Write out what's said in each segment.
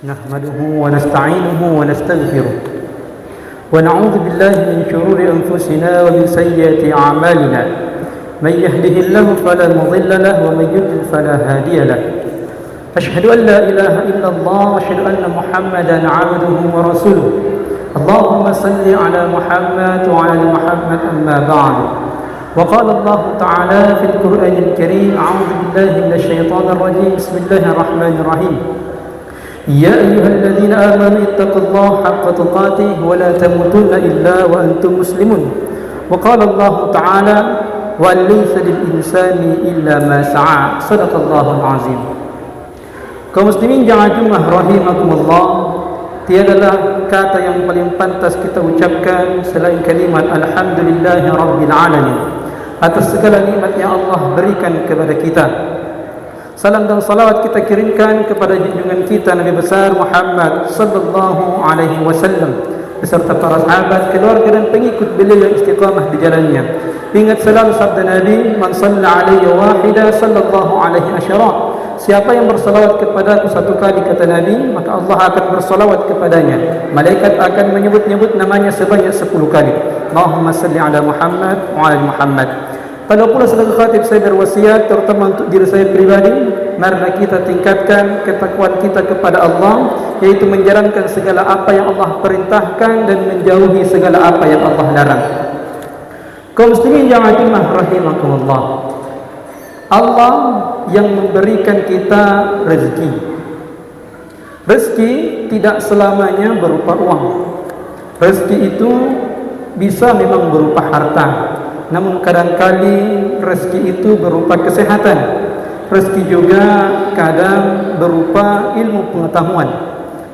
نحمده ونستعينه ونستغفره ونعوذ بالله من شرور أنفسنا ومن سيئات أعمالنا من يهده الله فلا مضل له ومن يضلل فلا هادي له أشهد أن لا إله إلا الله وأشهد أن محمدا عبده ورسوله اللهم صل على محمد وعلى محمد أما بعد وقال الله تعالى في القرآن الكريم أعوذ بالله من الشيطان الرجيم بسم الله الرحمن الرحيم يا أيها الذين آمنوا اتقوا الله حق تقاته ولا تموتن إلا وأنتم مسلمون وقال الله تعالى وأن ليس للإنسان إلا ما سعى صدق الله العظيم. Kaum muslimin jamaah Jumat rahimakumullah, tiadalah kata yang paling pantas kita ucapkan selain kalimat alhamdulillahi rabbil alamin atas segala nikmat yang Allah berikan kepada kita. Salam dan salawat kita kirimkan kepada junjungan kita Nabi besar Muhammad sallallahu alaihi wasallam beserta para sahabat, keluarga dan pengikut beliau yang istiqamah di jalannya. Ingat selalu sabda Nabi, man shalla alayya wahida sallallahu alaihi asyara. Siapa yang bersalawat kepadaku satu kali, kata Nabi, maka Allah akan bersalawat kepadanya. Malaikat akan menyebut-nyebut namanya sebanyak 10 kali. Allahumma salli ala Muhammad wa ala Muhammad. Pada pula sebagai khatib saya berwasiat terutama untuk diri saya pribadi, marilah kita tingkatkan ketakwaan kita kepada Allah, yaitu menjalankan segala apa yang Allah perintahkan dan menjauhi segala apa yang Allah larang. Kaum muslimin jamaah rahimakumullah, Allah yang memberikan kita rezeki. Rezeki tidak selamanya berupa uang. Rezeki itu bisa memang berupa harta, namun kadang-kali rezeki itu berupa kesehatan. Rezeki juga kadang berupa ilmu pengetahuan.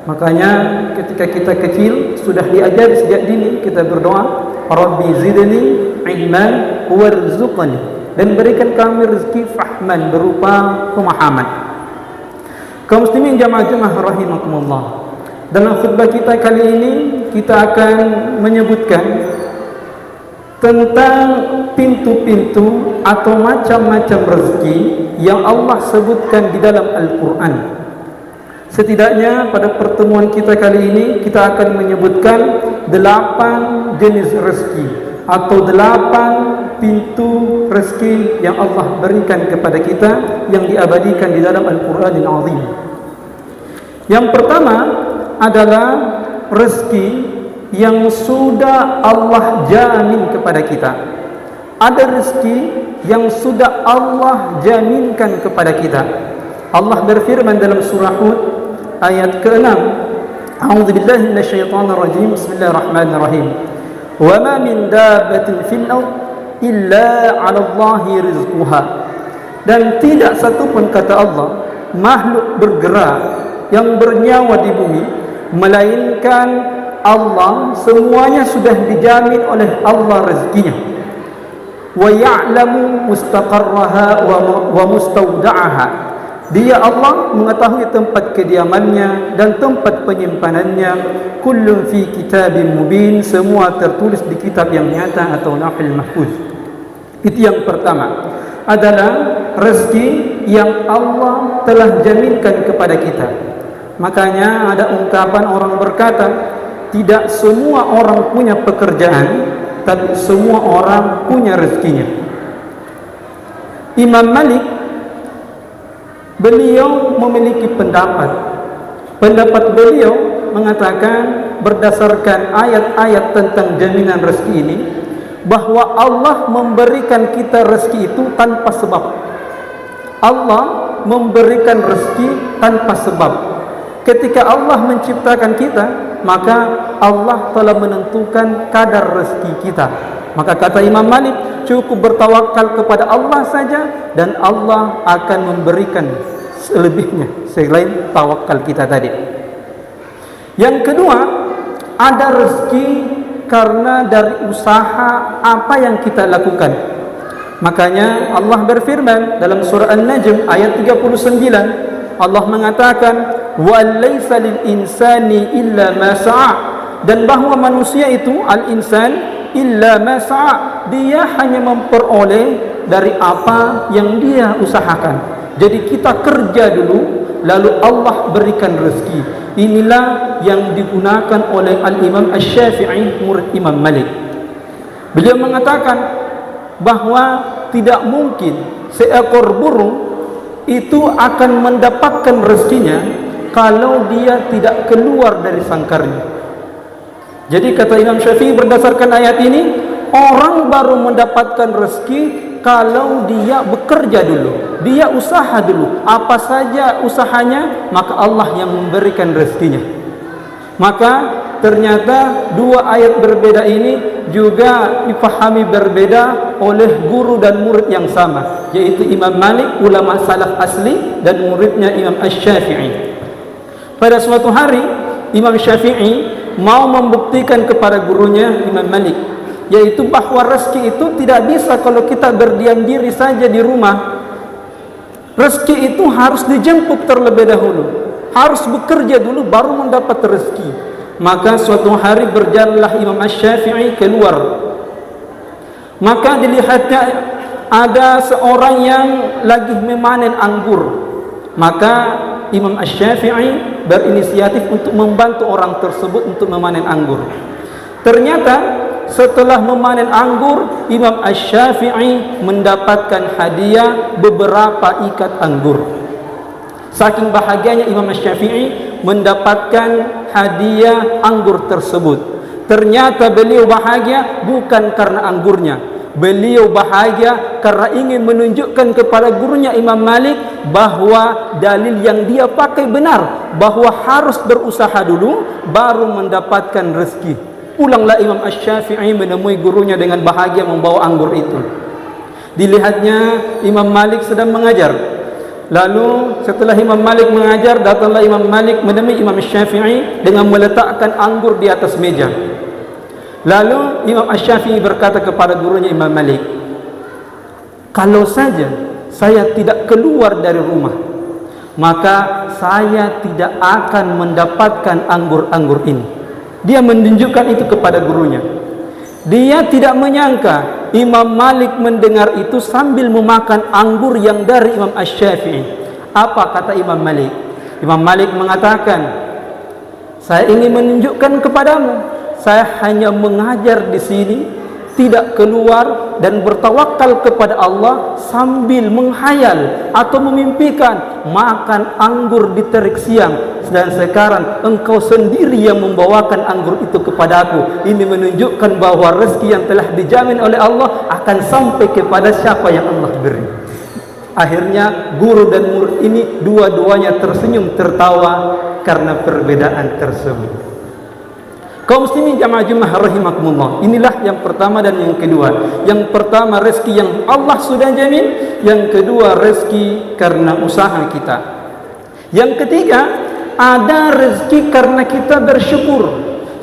Makanya ketika kita kecil sudah diajar sejak dini kita berdoa, Rabbi zidni ilman warzuqni, dan berikan kami rezeki fahman berupa pemahaman. Kaum muslimin jamaah rahimakumullah, dalam khutbah kita kali ini kita akan menyebutkan tentang pintu-pintu atau macam-macam rezeki yang Allah sebutkan di dalam Al-Quran. Setidaknya pada pertemuan kita kali ini kita akan menyebutkan 8 jenis rezeki atau 8 pintu rezeki yang Allah berikan kepada kita yang diabadikan di dalam Al-Quran Al-Azim. Yang pertama adalah rezeki yang sudah Allah jamin kepada kita. Ada rezeki yang sudah Allah jaminkan kepada kita. Allah berfirman dalam surah Hud ayat ke-6, A'udzubillahi minasyaitonirrajim, Bismillahirrahmanirrahim. Wa ma min dabbatin fil ardh illa 'ala Allahi rizquha. Dan tidak satu pun, kata Allah, makhluk bergerak yang bernyawa di bumi melainkan Allah semuanya sudah dijamin oleh Allah rezekinya. Wa ya'lamu mustaqarraha wa mustawda'aha. Dia Allah mengetahui tempat kediamannya dan tempat penyimpanannya. Kullun fi kitabin mubin, semua tertulis di kitab yang nyata atau Lauhul Mahfuz. Itu yang pertama, adalah rezeki yang Allah telah jaminkan kepada kita. Makanya ada ungkapan orang berkata, tidak semua orang punya pekerjaan, tapi semua orang punya rezekinya. Imam Malik, beliau memiliki pendapat. Pendapat beliau mengatakan berdasarkan ayat-ayat tentang jaminan rezeki ini, bahwa Allah memberikan kita rezeki itu tanpa sebab. Allah memberikan rezeki tanpa sebab. Ketika Allah menciptakan kita, maka Allah telah menentukan kadar rezeki kita. Maka kata Imam Malik, cukup bertawakal kepada Allah saja dan Allah akan memberikan selebihnya selain tawakal kita tadi. Yang kedua, ada rezeki karena dari usaha apa yang kita lakukan. Makanya Allah berfirman dalam surah An-Najm ayat 39, Allah mengatakan wa laisa lil insani illa ma sa'a, dan bahwa manusia itu al-insan illa ma sa'a, dia hanya memperoleh dari apa yang dia usahakan. Jadi kita kerja dulu, lalu Allah berikan rezeki. Inilah yang digunakan oleh Al-Imam Asy-Syafi'i, murid Imam Malik. Beliau mengatakan bahwa tidak mungkin seekor burung itu akan mendapatkan rezekinya kalau dia tidak keluar dari sangkarnya. Jadi kata Imam Syafi'i berdasarkan ayat ini, orang baru mendapatkan rezeki kalau dia bekerja dulu, dia usaha dulu. Apa saja usahanya, maka Allah yang memberikan rezekinya. Maka ternyata dua ayat berbeda ini juga dipahami berbeda oleh guru dan murid yang sama, yaitu Imam Malik, ulama salaf asli, dan muridnya Imam Asy-Syafi'i. Pada suatu hari Imam Syafi'i mau membuktikan kepada gurunya Imam Malik, yaitu bahwa rezeki itu tidak bisa kalau kita berdiam diri saja di rumah. Rezeki itu harus dijemput terlebih dahulu, harus bekerja dulu baru mendapat rezeki. Maka suatu hari berjalanlah Imam Asy-Syafi'i keluar. Maka dilihatnya ada seorang yang lagi memanen anggur. Maka Imam Asy-Syafi'i berinisiatif untuk membantu orang tersebut untuk memanen anggur. Ternyata setelah memanen anggur, Imam Asy-Syafi'i mendapatkan hadiah beberapa ikat anggur. Saking bahagianya Imam Asy-Syafi'i mendapatkan hadiah anggur tersebut. Ternyata beliau bahagia bukan karena anggurnya. Beliau bahagia karena ingin menunjukkan kepada gurunya Imam Malik bahwa dalil yang dia pakai benar, bahwa harus berusaha dulu baru mendapatkan rezeki. Pulanglah Imam Asy-Syafi'i menemui gurunya dengan bahagia membawa anggur itu. Dilihatnya Imam Malik sedang mengajar. Lalu setelah Imam Malik mengajar, datanglah Imam Malik menemui Imam Asy-Syafi'i dengan meletakkan anggur di atas meja. Lalu Imam Asy-Syafi'i berkata kepada gurunya Imam Malik, kalau saja saya tidak keluar dari rumah, maka saya tidak akan mendapatkan anggur-anggur ini. Dia menunjukkan itu kepada gurunya. Dia tidak menyangka Imam Malik mendengar itu sambil memakan anggur yang dari Imam Asy-Syafi'i. Apa kata Imam Malik? Imam Malik mengatakan, saya ingin menunjukkan kepadamu, saya hanya mengajar di sini, tidak keluar dan bertawakal kepada Allah sambil menghayal atau memimpikan makan anggur di terik siang, dan sekarang engkau sendiri yang membawakan anggur itu kepada aku. Ini menunjukkan bahwa rezeki yang telah dijamin oleh Allah akan sampai kepada siapa yang Allah beri. Akhirnya guru dan murid ini dua-duanya tersenyum tertawa karena perbedaan tersebut. Kaum muslimin jamaah Jumat rahimakumullah, inilah yang pertama dan yang kedua. Yang pertama rezeki yang Allah sudah jamin, yang kedua rezeki karena usaha kita. Yang ketiga, ada rezeki karena kita bersyukur.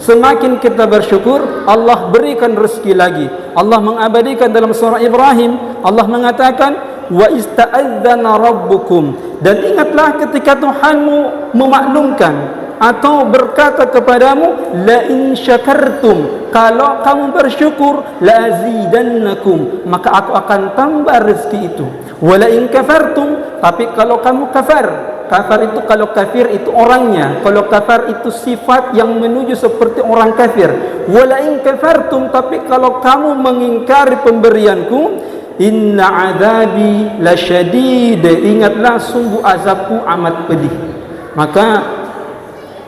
Semakin kita bersyukur, Allah berikan rezeki lagi. Allah mengabadikan dalam surah Ibrahim, Allah mengatakan, wa ista'adzana rabbukum, dan ingatlah ketika Tuhanmu memaklumkan atau berkata kepadamu, la in syakartum, kalau kamu bersyukur, la azidannakum, maka aku akan tambah rezeki itu. Wa la in kafartum, tapi kalau kamu kafar, kafar itu kalau kafir itu orangnya, kalau kafar itu sifat yang menuju seperti orang kafir. Wa la in kafartum, tapi kalau kamu mengingkari pemberianku, inna adabi lasyadid, ingatlah sungguh azabku amat pedih. Maka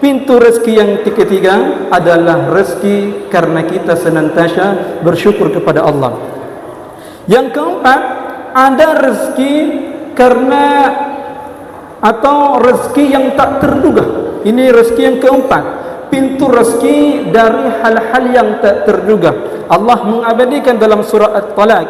pintu rezeki yang ketiga adalah rezeki karena kita senantiasa bersyukur kepada Allah. Yang keempat, ada rezeki karena atau rezeki yang tak terduga. Ini rezeki yang keempat, pintu rezeki dari hal-hal yang tak terduga. Allah mengabadikan dalam surah At-Talaq,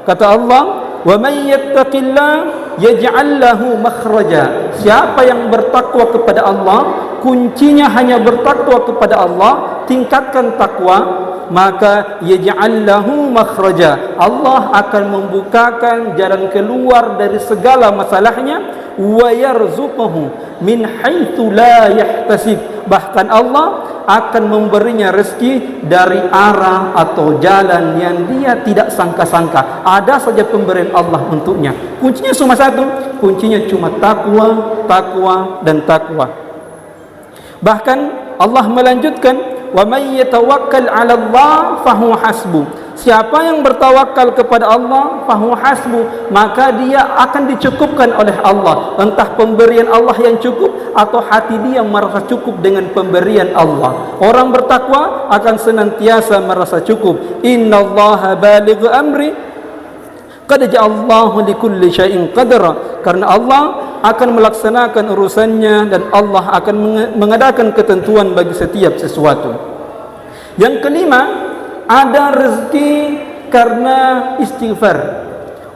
kata Allah, wa may yattaqillah yaj'al lahu makhraja. Siapa yang bertakwa kepada Allah, kuncinya hanya bertakwa kepada Allah, tingkatkan takwa, maka yaj'al lahu makhraja, Allah akan membukakan jalan keluar dari segala masalahnya, wa yarzuquhu min haitsu la yahtasib, bahkan Allah akan memberinya rezeki dari arah atau jalan yang dia tidak sangka-sangka. Ada saja pemberian Allah untuknya. Kuncinya cuma satu, kuncinya cuma takwa, takwa dan takwa. Bahkan Allah melanjutkan, wa may yatawakkal 'ala Allah fahuwa hasbuh. Siapa yang bertawakal kepada Allah, fahuwa hasbuh, maka dia akan dicukupkan oleh Allah. Entah pemberian Allah yang cukup atau hati dia merasa cukup dengan pemberian Allah. Orang bertakwa akan senantiasa merasa cukup. Innallaha balighu amri qad ja'allahu likulli syai'in qadra. Karena Allah akan melaksanakan urusannya dan Allah akan mengadakan ketentuan bagi setiap sesuatu. Yang kelima, ada rezeki karena istighfar.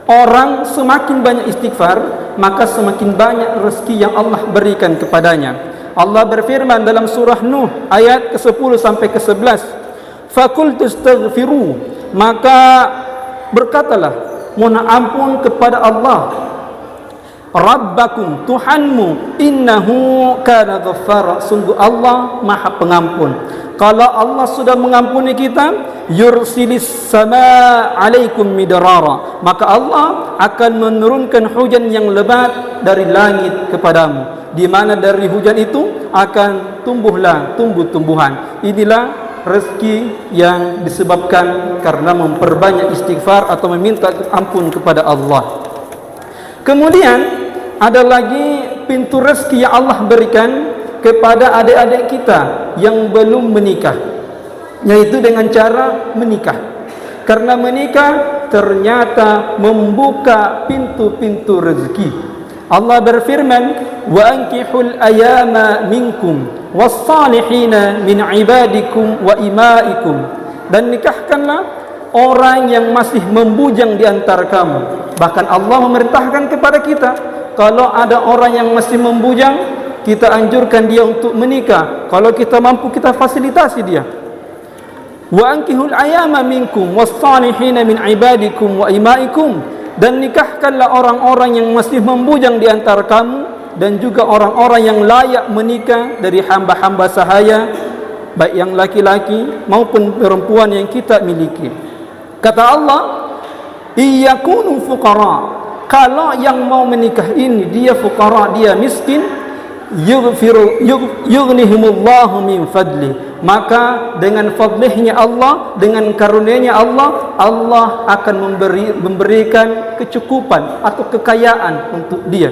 Orang semakin banyak istighfar, maka semakin banyak rezeki yang Allah berikan kepadanya. Allah berfirman dalam surah Nuh ayat ke-10 sampai ke-11, "Faqultu astaghfiru," maka berkatalah, mohon ampun kepada Allah, Rabbakum, Tuhanmu, innahu kana ghaffara, sungguh Allah Maha Pengampun. Kalau Allah sudah mengampuni kita, yursilis sama alaikum midrara, maka Allah akan menurunkan hujan yang lebat dari langit kepadamu, di mana dari hujan itu akan tumbuhlah tumbuh-tumbuhan. Inilah rezeki yang disebabkan karena memperbanyak istighfar atau meminta ampun kepada Allah. Kemudian ada lagi pintu rezeki yang Allah berikan kepada adik-adik kita yang belum menikah, yaitu dengan cara menikah. Karena menikah ternyata membuka pintu-pintu rezeki. Allah berfirman, wa ankihul ayama minkum wassalihina min ibadikum wa imaikum, dan nikahkanlah orang yang masih membujang di antara kamu. Bahkan Allah memerintahkan kepada kita, kalau ada orang yang masih membujang, kita anjurkan dia untuk menikah. Kalau kita mampu, kita fasilitasi dia. Wa ankihul ayama minkum wassalihina min ibadikum wa imaikum, dan nikahkanlah orang-orang yang masih membujang di antara kamu dan juga orang-orang yang layak menikah dari hamba-hamba sahaya, baik yang laki-laki maupun perempuan yang kita miliki. Kata Allah, iyakunu fuqara, kalau yang mau menikah ini dia fuqara, dia miskin, yughnihimullahu min fadli, maka dengan fadlihnya Allah, dengan karunia-Nya Allah, Allah akan memberikan kecukupan atau kekayaan untuk dia.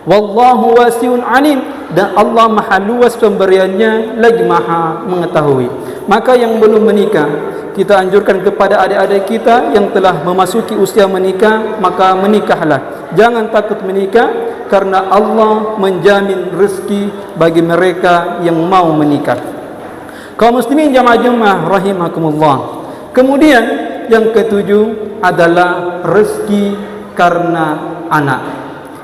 Wallahu wasi'un alim, dan Allah maha luas pemberiannya lagi maha mengetahui. Maka yang belum menikah, kita anjurkan kepada adik-adik kita yang telah memasuki usia menikah, maka menikahlah. Jangan takut menikah, karena Allah menjamin rezeki bagi mereka yang mau menikah. Kaum muslimin jamaah rahimakumullah. Kemudian yang ketujuh adalah rezeki karena anak.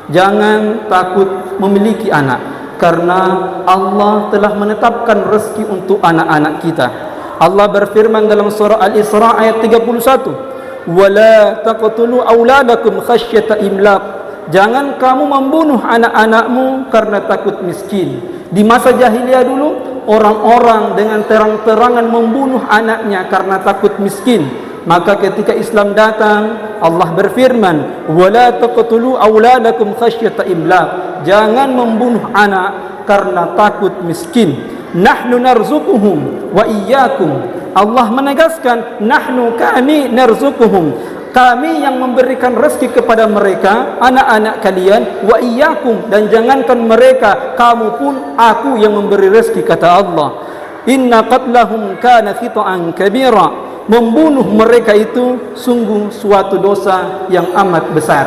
Jangan takut memiliki anak, karena Allah telah menetapkan rezeki untuk anak-anak kita. Allah berfirman dalam surah Al-Isra ayat 31, wala taqtulu auladakum khasyata imlaq, jangan kamu membunuh anak-anakmu karena takut miskin. Di masa jahiliyah dulu, orang-orang dengan terang-terangan membunuh anaknya karena takut miskin. Maka ketika Islam datang, Allah berfirman, wala taqtulu auladakum khasyata imlaq, jangan membunuh anak karena takut miskin. Nahnu narzuquhum wa iyyakum, Allah menegaskan, nahnu, kami, narzuquhum, kami yang memberikan rezeki kepada mereka, anak-anak kalian, wa iyyakum, dan jangankan mereka, kamu pun aku yang memberi rezeki, kata Allah. Inna qatlahum kana khita'an kabira, membunuh mereka itu sungguh suatu dosa yang amat besar.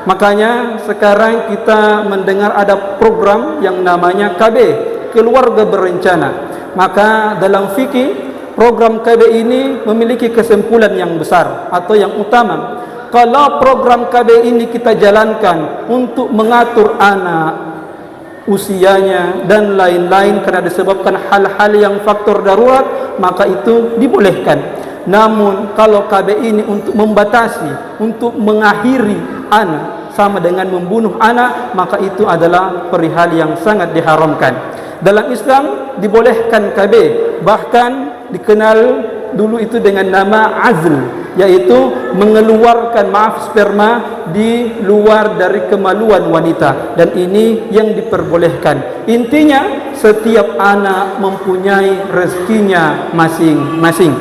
Makanya sekarang kita mendengar ada program yang namanya KB, keluarga berencana. Maka dalam fikih, program KB ini memiliki kesimpulan yang besar atau yang utama. Kalau program KB ini kita jalankan untuk mengatur anak, usianya dan lain-lain, karena disebabkan hal-hal yang faktor darurat, maka itu dibolehkan. Namun kalau KB ini untuk membatasi, untuk mengakhiri anak, sama dengan membunuh anak, maka itu adalah perihal yang sangat diharamkan. Dalam Islam dibolehkan KB, bahkan dikenal dulu itu dengan nama azl. yaitu mengeluarkan sperma di luar dari kemaluan wanita, dan ini yang diperbolehkan. Intinya setiap anak mempunyai rezekinya masing-masing.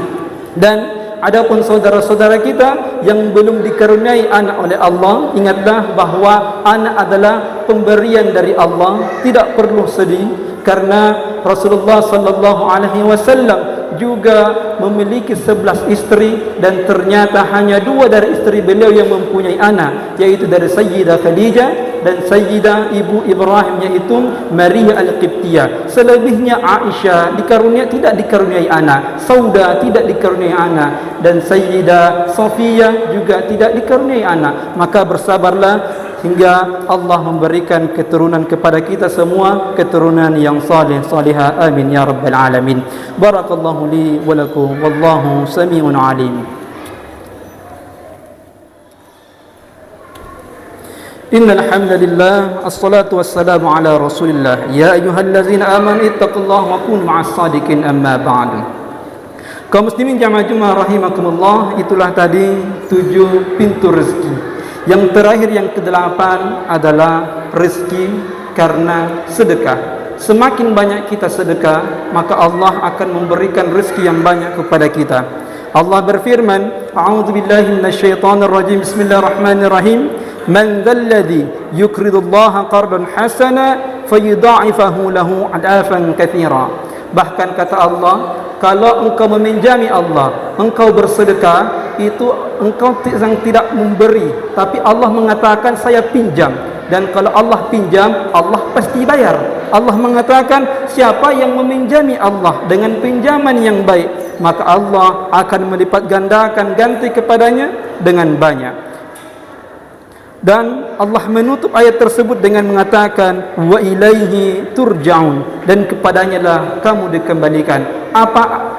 Dan adapun saudara-saudara kita yang belum dikaruniai anak oleh Allah, ingatlah bahawa anak adalah pemberian dari Allah. Tidak perlu sedih, karena Rasulullah sallallahu alaihi wasallam juga memiliki 11 isteri, dan ternyata hanya 2 dari isteri beliau yang mempunyai anak, yaitu dari Sayyidah Khadijah dan Sayyidah Ibu Ibrahim, yaitu Maria Al-Qibtiyah. Selebihnya Aisyah tidak dikaruniai anak, Sauda tidak dikaruniai anak, dan Sayyidah Safiyah juga tidak dikaruniai anak. Maka bersabarlah hingga Allah memberikan keturunan kepada kita semua, keturunan yang salih salihah. Amin ya rabbal alamin. Barakallahu li wa lakum, wallahu sami'un alim. Innal hamdalillah, assalatu wassalamu ala Rasulillah. Ya ayyuhallazina amanu ittaqullaha wa kunu ma'as sadiqin, amma ba'du. Kaum muslimin jamaah Jumat rahimakumullah, itulah tadi 7 pintu rezeki. Yang terakhir, yang ke-8 adalah rezeki karena sedekah. Semakin banyak kita sedekah, maka Allah akan memberikan rezeki yang banyak kepada kita. Allah berfirman, a'udzubillahi minasyaitonir rajim, bismillahirrahmanirrahim. Man dzalladzi yuqridullaha qardan hasana fayudha'ifahu lahu adafan katsira. Bahkan kata Allah, kalau engkau meminjami Allah, engkau bersedekah, itu engkau tidak memberi, tapi Allah mengatakan saya pinjam. Dan kalau Allah pinjam, Allah pasti bayar. Allah mengatakan siapa yang meminjami Allah dengan pinjaman yang baik, maka Allah akan melipat gandakan ganti kepadanya dengan banyak. Dan Allah menutup ayat tersebut dengan mengatakan wa ilaihi turja'un, dan kepadanya lah kamu dikembalikan. Apa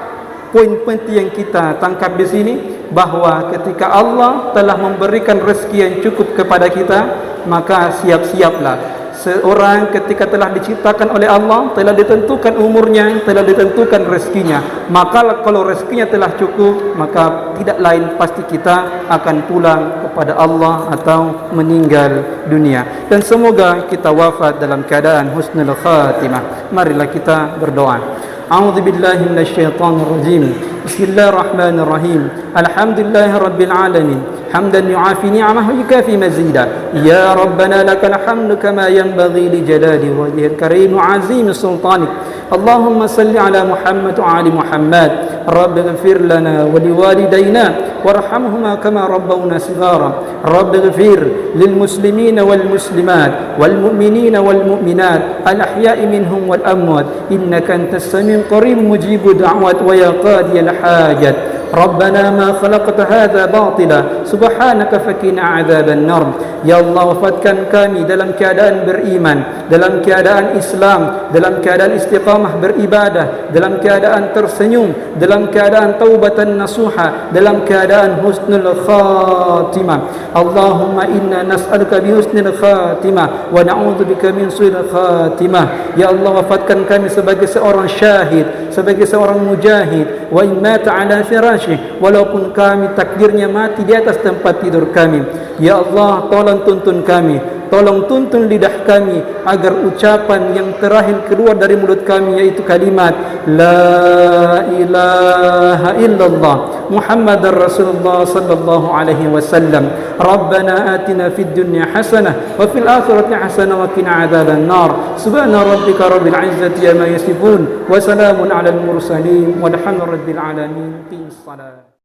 poin penting yang kita tangkap di sini? Bahawa ketika Allah telah memberikan rezeki yang cukup kepada kita, maka siap-siaplah. Seorang ketika telah diciptakan oleh Allah, telah ditentukan umurnya, telah ditentukan rezekinya. Maka kalau rezekinya telah cukup, maka tidak lain pasti kita akan pulang kepada Allah atau meninggal dunia. Dan semoga kita wafat dalam keadaan husnul khatimah. Marilah kita berdoa. A'udzu billahi minasyaitonir rajim. Bismillahirrahmanirrahim. Alhamdulillahi rabbil alamin. حمدا يعافي نعمه ويكافي مزيدا يا ربنا لك الحمد كما ينبغي لجلال وجهك الكريم وعظيم سلطانك اللهم صل على محمد وعلى محمد رب اغفر لنا ولوالدينا وارحمهما كما ربونا صغارا رب اغفر للمسلمين والمسلمات والمؤمنين والمؤمنات الأحياء منهم والأموات إنك أنت السميع القريب مجيب الدعوات ويا قاضي الحاجات ربنا ما خلقت هذا باطلا subhanaka fakina adzaban nar. Ya Allah, wafatkan kami dalam keadaan beriman, dalam keadaan Islam, dalam keadaan istiqamah beribadah, dalam keadaan tersenyum, dalam keadaan taubatan nasuha, dalam keadaan husnul khatimah. Allahumma inna nas'aluka bi husnil khatimah wa na'udzubika min su'il khatimah. Ya Allah, wafatkan kami sebagai seorang syahid, sebagai seorang mujahid, wa in mata ala firasyih, walaupun kami takdirnya mati di atas tempat tidur kami. Ya Allah, tolong tuntun kami, tolong tuntun lidah kami agar ucapan yang terakhir keluar dari mulut kami yaitu kalimat La ilaha illallah Muhammadar Rasulullah sallallahu alaihi wasallam. Rabbana atina fid dunya hasanah wa fil akhirati hasanah wa qina adzaban nar. Subhana rabbika rabbil izzati amma yasifun wa salamun alal mursalin walhamdulillahi rabbil alamin. Qim salat.